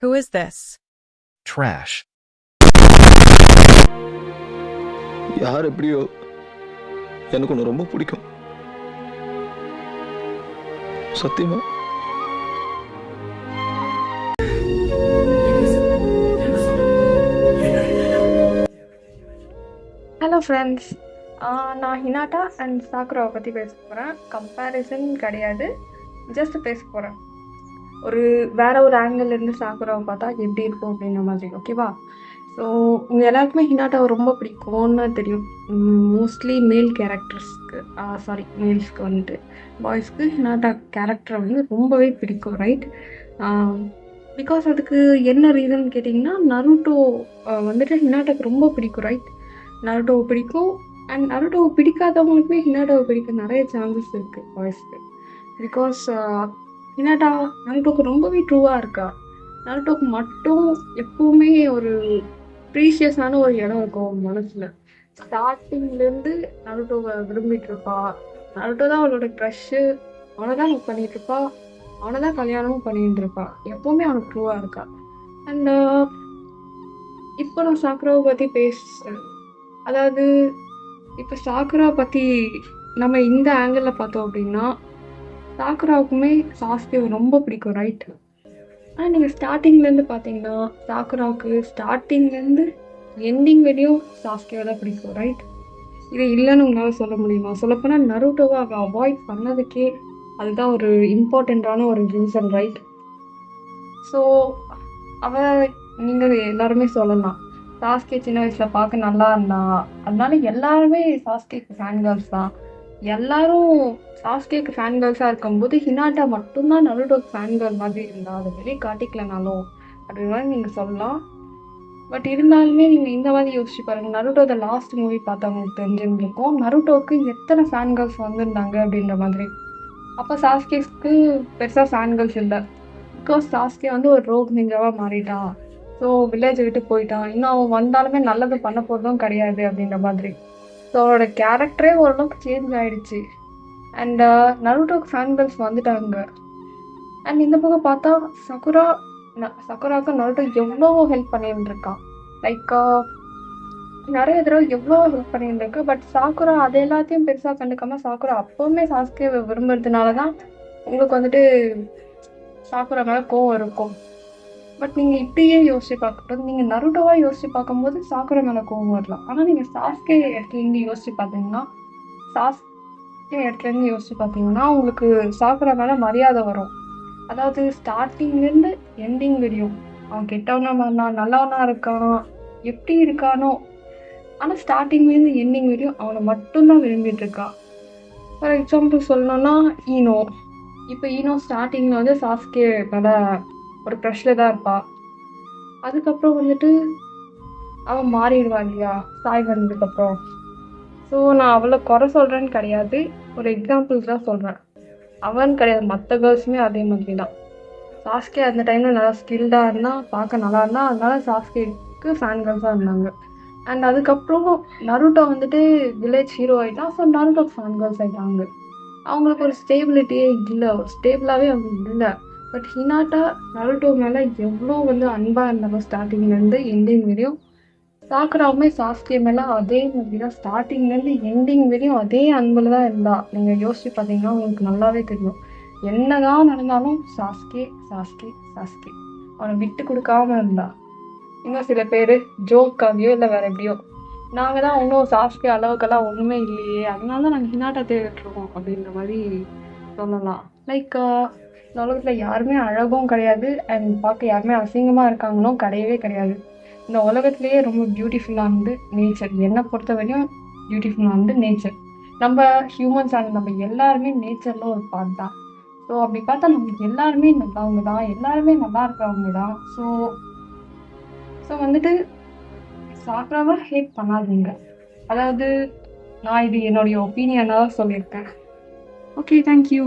Who is this? Trash. யார் எப்படியோ எனக்கு ஒன்று ரொம்ப பிடிக்கும். சத்தியமா. ஹலோ ஃப்ரெண்ட்ஸ், நான் ஹினாட்டா அண்ட் சாக்குராவை பற்றி பேச போகிறேன். கம்பேரிசன் கிடையாது, ஜஸ்ட் பேச போகிறேன். வேற ஒரு ஆங்கிள்லேருந்து சாக்குராவை பார்த்தா எப்படி இருக்கும் அப்படின்ற மாதிரி, ஓகேவா? ஸோ உங்கள் எல்லாருக்குமே ஹினாட்டாவை ரொம்ப பிடிக்கும்னு தெரியும். மோஸ்ட்லி மேல் கேரக்டர்ஸ்க்கு மேல்ஸ்க்கு வந்துட்டு பாய்ஸ்க்கு ஹினாட்டா கேரக்டரை வந்து ரொம்பவே பிடிக்கும், ரைட்? பிகாஸ் அதுக்கு என்ன ரீசன் கேட்டிங்கன்னா, நருட்டோ வந்துட்டு ஹினாட்டாக்கு ரொம்ப பிடிக்கும், ரைட்? நருட்டோவை பிடிக்கும். அண்ட் நருட்டோவை பிடிக்காதவங்களுக்குமே ஹினாட்டாவை பிடிக்க நிறைய சான்சஸ் இருக்குது பாய்ஸ்க்கு. பிகாஸ் ஹினாட்டா நருட்டோவுக்கு ரொம்பவே ட்ரூவாக இருக்கா. நருட்டோவுக்கு மட்டும் எப்பவுமே ஒரு ப்ரீஷியஸான ஒரு இடம் இருக்கும் மனசில். ஸ்டார்டிங்லேருந்து நருட்டோவை விரும்பிட்டு இருப்பா. நருட்டோ தான் அவளோட க்ரஷ்ஷு, அவனை தான் அவள் பண்ணிகிட்டு இருப்பா, அவனை தான் கல்யாணமும் பண்ணிட்டு இருப்பா. எப்போவுமே அவனுக்கு ட்ரூவாக இருக்கா. அண்ட் இப்போ நான் சாக்குராவை பற்றி பேசுகிறேன். அதாவது இப்போ சாக்குரா பற்றி நம்ம இந்த ஆங்கிளில் பார்த்தோம் அப்படின்னா, சாக்குராவுக்குமே சாஸ்கேவை ரொம்ப பிடிக்கும், ரைட்? ஆனால் நீங்கள் ஸ்டார்டிங்லேருந்து பார்த்தீங்கன்னா சாக்குராவுக்கு ஸ்டார்டிங்லேருந்து எண்டிங் வரையும் சாஸ்கேவை தான் பிடிக்கும், ரைட்? இது இல்லைன்னு உங்களால் சொல்ல முடியுமா? சொல்லப்போனால் நருட்டோவை அவள் அவாய்ட் பண்ணதுக்கே அதுதான் ஒரு இம்பார்ட்டண்ட்டான ஒரு ரீசன், ரைட்? ஸோ அவள் நீங்கள் எல்லாருமே சொல்லலாம், சாஸ்கே சின்ன வயசில் பார்க்க நல்லா இருந்தா, அதனால எல்லாருமே சாஸ்கேக்கு ஃபேன் கேர்ள்ஸ் தான். எல்லாரும் சாஸ்கேக்கு ஃபேன் கேர்ள்ஸாக இருக்கும்போது ஹினாட்டா மட்டும்தான் நருட்டோக்கு ஃபேன் கேர்ள் மாதிரி இருந்தா. அதை வெளியே காட்டிக்கலனாலும் அப்படின்னு மாதிரி நீங்கள் சொல்லலாம். பட் இருந்தாலுமே நீங்கள் இந்த மாதிரி யோசிச்சு பாருங்கள். நருட்டோ த லாஸ்ட் மூவி பார்த்தவங்களுக்கு தெரிஞ்சிருந்துருக்கும் நருட்டோவுக்கு எத்தனை ஃபேன் கேர்ள்ஸ் வந்திருந்தாங்க அப்படின்ற மாதிரி. அப்போ சாஸ்கேஸ்க்கு பெருசாக ஃபேன் கேர்ள்ஸ் இல்லை. பிகாஸ் சாஸ்கே வந்து ஒரு ரோக் நிஞ்சாவாக மாறிட்டான். ஸோ வில்லேஜை விட்டு போயிட்டான். இன்னும் அவன் வந்தாலுமே நல்லது பண்ண போகிறதும் கிடையாது அப்படின்ற மாதிரி. ஸோ அவனோட கேரக்டரே ஓரளவுக்கு சேஞ்ச் ஆகிடுச்சு. அண்ட் நருட்டோக்கு ஃபேன் கேர்ள்ஸ் வந்துட்டாங்க. அண்ட் இந்த பக்கம் பார்த்தா சக்குராவுக்கு நருட்டோ எவ்வளோ ஹெல்ப் பண்ணிட்டு இருக்கான். லைக் நிறைய தடவை எவ்வளோ ஹெல்ப் பண்ணிட்டு இருக்கு. பட் சாக்குரா அது எல்லாத்தையும் பெருசாக கண்டுக்காமல் சாக்குரா அப்போவுமே சாஸ்கே விரும்புறதுனால தான் உங்களுக்கு வந்துட்டு சாக்குரா மேலே கோவம் இருக்கும். பட் நீங்கள் இப்படியே யோசிச்சு பார்க்கறது, நீங்கள் நருட்டோவாக யோசிச்சு பார்க்கும்போது சாக்குரா மேலே கோவம் வரலாம். ஆனால் நீங்கள் சாஸ்கே இடத்துலேருந்து யோசிச்சு பார்த்தீங்கன்னா உங்களுக்கு சாக்குரா மேலே மரியாதை வரும். அதாவது ஸ்டார்டிங்லேருந்து எண்டிங் வரையும் அவன் கெட்டவனா மாறினான், நல்லவனா இருக்கான், எப்படி இருக்கானோ, ஆனால் ஸ்டார்டிங்லேருந்து எண்டிங் வரையும் அவனை மட்டும்தான் விரும்பிட்டு இருக்கான். ஃபார் எக்ஸாம்பிள் சொல்லணும்னா ஈனோ ஸ்டார்டிங்கில் வந்து சாஸ்கே மேலே ஒரு க்ரஷ்ல தான் இருப்பா. அதுக்கப்புறம் வந்துட்டு அவன் மாறிடுவா இல்லையா சாய் வந்ததுக்கப்புறம். ஸோ நான் அவளை குறை சொல்கிறேன்னு கிடையாது, ஒரு எக்ஸாம்பிள்ஸ் தான் சொல்கிறேன். அவன் கிடையாது, மற்ற கேர்ள்ஸுமே அதே மாதிரி தான். சாஸ்கே அந்த டைமில் நல்லா ஸ்கில்டாக இருந்தால், பார்க்க நல்லா இருந்தால், அதனால சாஸ்கேக்கு ஃபேன் கேர்ள்ஸாக இருந்தாங்க. அண்ட் அதுக்கப்புறம் நருட்டோ வந்துட்டு வில்லேஜ் ஹீரோ ஆகிட்டான். ஸோ நருட்டோக்கு ஃபேன் கேர்ள்ஸ் ஆகிட்டாங்க. அவங்களுக்கு ஒரு ஸ்டேபிலிட்டியே இல்லை, ஒரு ஸ்டேபிளாகவே அவங்க இல்லை. பட் ஹினாட்டா நருட்டோ மேலே எவ்வளோ வந்து அன்பாக இருந்தாலும் ஸ்டார்டிங்லேருந்து எண்டிங் வரையும், சாக்குராவுமே சாஸ்கே மேலே அதே மாதிரி தான் ஸ்டார்டிங்லேருந்து எண்டிங் வரையும் அதே அன்பில் தான் இருந்தா. நீங்கள் யோசிச்சு பார்த்தீங்கன்னா உங்களுக்கு நல்லாவே தெரியும். என்னதான் நடந்தாலும் சாஸ்கே சாஸ்கே சாஸ்கே அவனை விட்டு கொடுக்காம இருந்தா. இன்னும் சில பேர் ஜோக்காகையோ இல்லை வேறு எப்படியோ, நாங்கள் தான் இன்னும் சாஸ்கே அளவுக்கெல்லாம் ஒன்றுமே இல்லையே, அதனால தான் நாங்கள் ஹினாட்டா தேடிட்டுருக்கோம் அப்படின்ற மாதிரி சொல்லலாம். லைக் இந்த உலகத்தில் யாருமே அழகும் கிடையாது, அண்ட் பார்க்க யாருமே அசிங்கமாக இருக்காங்களோ கிடையவே கிடையாது. இந்த உலகத்துலேயே ரொம்ப பியூட்டிஃபுல்லானது நேச்சர். என்னை பொறுத்த வரையும் பியூட்டிஃபுல்லானது நேச்சர். நம்ம ஹியூமன்ஸ் ஆன நம்ம எல்லாருமே நேச்சரில் ஒரு பார்ட் தான். ஸோ அப்படி பார்த்தா நம்ம எல்லாருமே நல்லவங்க தான், எல்லாருமே நல்லா இருக்கிறவங்க தான். ஸோ வந்துட்டு சாக்குராவை ஹேட் பண்ணாதீங்க. அதாவது நான் இது என்னுடைய ஒப்பீனியனாக தான் சொல்லியிருக்கேன். Okay, thank you.